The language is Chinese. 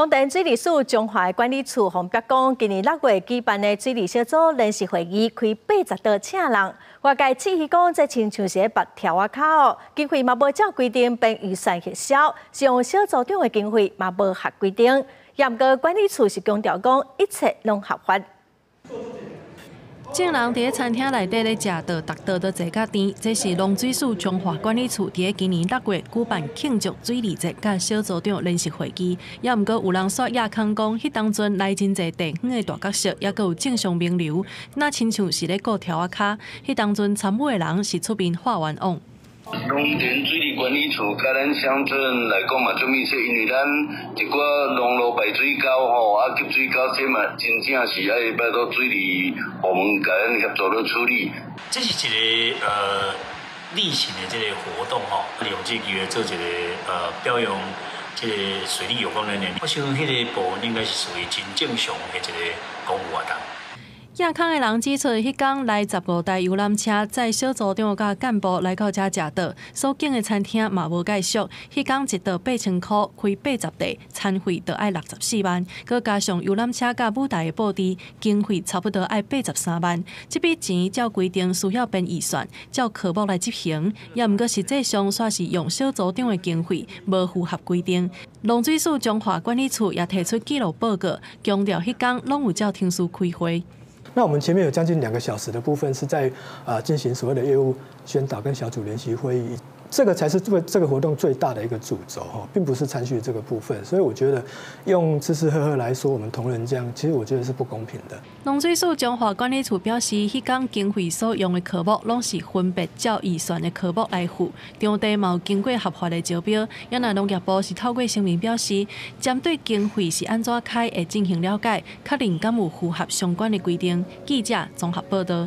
龙腾水利署中华管理处方表讲，今年6月举办的水利小组临时会议开80多请人，外界质疑讲这亲像是白条啊卡哦，经费嘛无照规定并预算核销，使用小组长的经费嘛无合规定。也毋过管理处是强调讲一切拢合法。 众人伫餐厅内底咧食到，逐道都坐甲甜。这是农水署中华管理处伫今年6月举办庆祝水利节甲小组长临时会议。也毋过有人说亚康讲，迄当阵来真侪地方的大角色，也佫有正常名流，那亲像是咧顾条啊卡。迄当阵参与的人是出面化缘往。 龙腾水利管理处甲咱乡镇来讲嘛，做密切，因为咱一寡农路排水沟吼，急水沟这嘛，真正是爱拜托水利部门甲咱协助咧处理。这是一个例行的这个活动吼，利用这个机会做一个表扬这个水利有关人员。我想迄个部分应该是属于真正常的一个公务活动。 亚康的人指出，迄天来15台游览车载小组长甲干部来到遮食到，所经的餐厅嘛无介绍。迄天一道8000块，开80地，餐费就要64万，佮加上游览车甲舞台的布置，经费差不多要83万。这笔钱照规定需要编预算，照科目来执行，也毋过实际上煞是用小组长的经费，无符合规定。农水署中华管理处也提出记录报告，强调迄天拢有照厅师开会。 那我们前面有将近2个小时的部分是在进行所谓的业务宣导跟小组联席会议，这个才是这个活动最大的一个主轴哈，并不是餐叙这个部分。所以我觉得用吃吃喝喝来说我们同仁这样，其实我觉得是不公平的。农水署中华管理处表示，迄天经费所用的科目拢是分别照预算的科目来付，场地嘛有经过合法的招标。也那农业部是透过声明表示，针对经费是安怎开会进行了解，确认敢有符合相关的规定。记者综合报道。